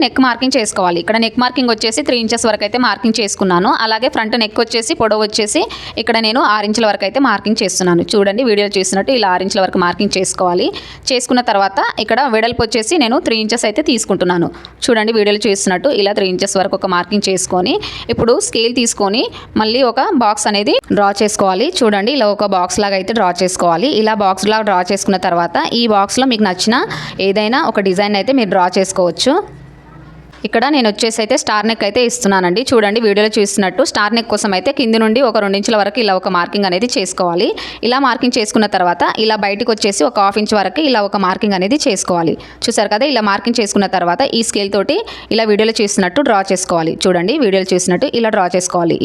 Neck marking చేసుకోవాలి. ఇక్కడ neck marking వచ్చేసి 3 ఇంచెస్ వరకు అయితే మార్కింగ్ చేసుకున్నాను. అలాగే ఫ్రంట్ నెక్ వచ్చేసి పొడవు వచ్చేసి ఇక్కడ నేను 6 ఇంచుల వరకు అయితే మార్కింగ్ చేస్తున్నాను. చూడండి వీడియోలో చూసినట్టు ఇలా 6 ఇంచుల వరకు మార్కింగ్ చేసుకోవాలి. చేసుకున్న తర్వాత ఇక్కడ వెడల్పు వచ్చేసి నేను 3 ఇంచెస్ అయితే తీసుకుంటున్నాను. చూడండి వీడియోలో చూసినట్టు ఇలా 3 ఇంచెస్ వరకు ఒక మార్కింగ్ చేసుకొని ఇప్పుడు స్కేల్ తీసుకొని మళ్ళీ ఒక బాక్స్ అనేది డ్రా చేసుకోవాలి. చూడండి ఇలా ఒక బాక్స్ లాగా అయితే డ్రా చేసుకోవాలి. ఇలా బాక్స్ లాగా డ్రా చేసుకున్న తర్వాత ఈ బాక్స్లో మీకు నచ్చిన ఏదైనా ఒక డిజైన్ అయితే మీరు డ్రా చేసుకోవచ్చు. ఇక్కడ నేను వచ్చేసి అయితే స్టార్ నెక్ అయితే ఇస్తున్నానండి. చూడండి వీడియోలో చూసినట్టు స్టార్ నెక్ కోసం అయితే కింది నుండి ఒక 2 ఇంచుల వరకు ఇలా ఒక మార్కింగ్ అనేది చేసుకోవాలి. ఇలా మార్కింగ్ చేసుకున్న తర్వాత ఇలా బయటికి వచ్చేసి ఒక 1/2 ఇంచ్ వరకు ఇలా ఒక మార్కింగ్ అనేది చేసుకోవాలి. చూసారు కదా ఇలా మార్కింగ్ చేసుకున్న తర్వాత ఈ స్కేల్ తోటి ఇలా వీడియోలో చూసినట్టు డ్రా చేసుకోవాలి. చూడండి వీడియోలో చూసినట్టు ఇలా డ్రా చేసుకోవాలి.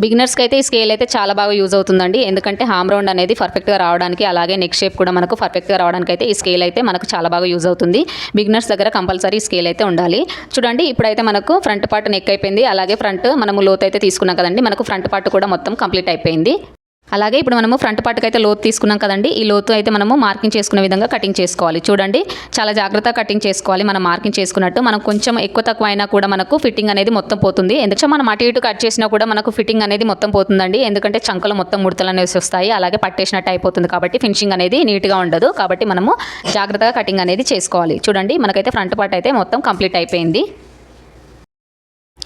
బిగినర్స్కి అయితే ఈ స్కేల్ అయితే చాలా బాగా యూజ్ అవుతుందండి. ఎందుకంటే హామ్ రౌండ్ అనేది పర్ఫెక్ట్గా రావడానికి అలాగే నెక్ షేప్ కూడా మనకు పర్ఫెక్ట్గా రావడానికి అయితే ఈ స్కేల్ అయితే మనకు చాలా బాగా యూజ్ అవుతుంది. బిగినర్స్ దగ్గర కంపల్సరీ ఈ స్కేల్ అయితే ఉండాలి. చూడండి ఇప్పుడైతే మనకు ఫ్రంట్ పార్ట్ నెక్ అయిపోయింది. అలాగే ఫ్రంట్ మనము లోతు అయితే తీసుకున్నాం కదండి. మనకు ఫ్రంట్ పార్ట్ కూడా మొత్తం కంప్లీట్ అయిపోయింది. అలాగే ఇప్పుడు మనము ఫ్రంట్ పార్ట్కి అయితే లోతు తీసుకున్నాం కదండి. ఈ లోతు అయితే మనము మార్కింగ్ చేసుకునే విధంగా కటింగ్ చేసుకోవాలి. చూడండి చాలా జాగ్రత్తగా కటింగ్ చేసుకోవాలి. మనం మార్కింగ్ చేసుకున్నట్టు మనం కొంచెం ఎక్కువ తక్కువ అయినా కూడా మనకు ఫిట్టింగ్ అనేది మొత్తం పోతుంది. ఎందుకంటే మనం అటు ఇటు కట్ చేసినా కూడా మనకు ఫిట్టింగ్ అనేది మొత్తం పోతుందండి. ఎందుకంటే చంకలు మొత్తం ముడతలు అనేవి వస్తాయి. అలాగే పట్టేసినట్టు అయిపోతుంది కాబట్టి ఫినిషింగ్ అనేది నీట్గా ఉండదు. కాబట్టి మనము జాగ్రత్తగా కటింగ్ అనేది చేసుకోవాలి. చూడండి మనకైతే ఫ్రంట్ పార్ట్ అయితే మొత్తం కంప్లీట్ అయిపోయింది.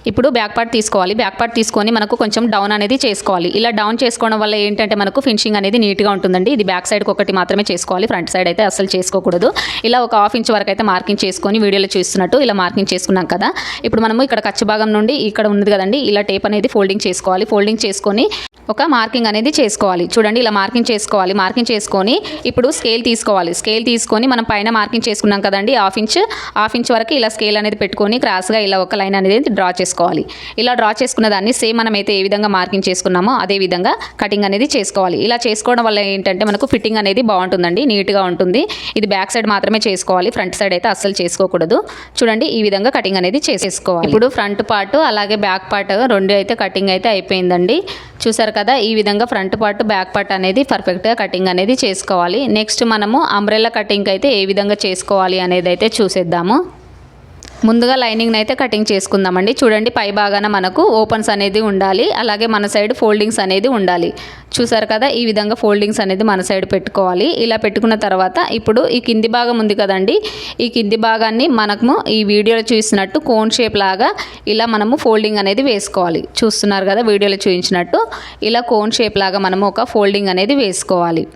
ఇప్పుడు బ్యాక్ పార్ట్ తీసుకోవాలి. బ్యాక్ పార్ట్ తీసుకొని మనకు కొంచెం డౌన్ అనేది చేసుకోవాలి. ఇలా డౌన్ చేసుకోవడం వల్ల ఏంటంటే మనకు ఫినిషింగ్ అనేది నీట్గా ఉంటుందండి. ఇది బ్యాక్ సైడ్కి ఒకటి మాత్రమే చేసుకోవాలి. ఫ్రంట్ సైడ్ అయితే అసలు చేసుకోకూడదు. ఇలా ఒక 1/2 ఇంచ్ వరకు అయితే మార్కింగ్ చేసుకొని వీడియోలో చూస్తున్నట్టు ఇలా మార్కింగ్ చేసుకున్నాం కదా. ఇప్పుడు మనము ఇక్కడ ఖర్చు భాగం నుండి ఇక్కడ ఉంది కదండి. ఇలా టేప్ అనేది ఫోల్డింగ్ చేసుకోవాలి. ఫోల్డింగ్ చేసుకొని ఒక మార్కింగ్ అనేది చేసుకోవాలి. చూడండి ఇలా మార్కింగ్ చేసుకోవాలి. మార్కింగ్ చేసుకొని ఇప్పుడు స్కేల్ తీసుకోవాలి. స్కేల్ తీసుకొని మనం పైన మార్కింగ్ చేసుకున్నాం కదండి. 1/2 ఇంచ్ వరకు ఇలా స్కేల్ అనేది పెట్టుకొని క్రాస్గా ఇలా ఒక లైన్ అనేది డ్రా చేసుకోవాలి. ఇలా డ్రా చేసుకున్న దాన్ని సేమ్ మనమైతే ఏ విధంగా మార్కింగ్ చేసుకున్నామో అదే విధంగా కటింగ్ అనేది చేసుకోవాలి. ఇలా చేసుకోవడం వల్ల ఏంటంటే మనకు ఫిట్టింగ్ అనేది బాగుంటుందండి. నీట్గా ఉంటుంది. ఇది బ్యాక్ సైడ్ మాత్రమే చేసుకోవాలి. ఫ్రంట్ సైడ్ అయితే అస్సలు చేసుకోకూడదు. చూడండి ఈ విధంగా కటింగ్ అనేది చేసుకోవాలి. ఇప్పుడు ఫ్రంట్ పార్ట్ అలాగే బ్యాక్ పార్ట్ రెండు అయితే కటింగ్ అయితే అయిపోయిందండి. చూసారు కదా ఈ విధంగా ఫ్రంట్ పార్ట్ బ్యాక్ పార్ట్ అనేది పర్ఫెక్ట్గా కటింగ్ అనేది చేసుకోవాలి. నెక్స్ట్ మనము అంబ్రెల్లా కటింగ్ అయితే ఏ విధంగా చేసుకోవాలి అనేది అయితే చూసేద్దాము. ముందుగా లైనింగ్ని అయితే కటింగ్ చేసుకుందామండి. చూడండి పై భాగాన మనకు ఓపెన్స్ అనేది ఉండాలి. అలాగే మన సైడ్ ఫోల్డింగ్స్ అనేది ఉండాలి. చూసారు కదా ఈ విధంగా ఫోల్డింగ్స్ అనేది మన సైడ్ పెట్టుకోవాలి. ఇలా పెట్టుకున్న తర్వాత ఇప్పుడు ఈ కింది భాగం ఉంది కదండి. ఈ కింది భాగాన్ని మనము ఈ వీడియోలో చూసినట్టు కోన్ షేప్ లాగా ఇలా మనము ఫోల్డింగ్ అనేది వేసుకోవాలి. చూస్తున్నారు కదా వీడియోలో చూపించినట్టు ఇలా కోన్ షేప్ లాగా మనము ఒక ఫోల్డింగ్ అనేది వేసుకోవాలి.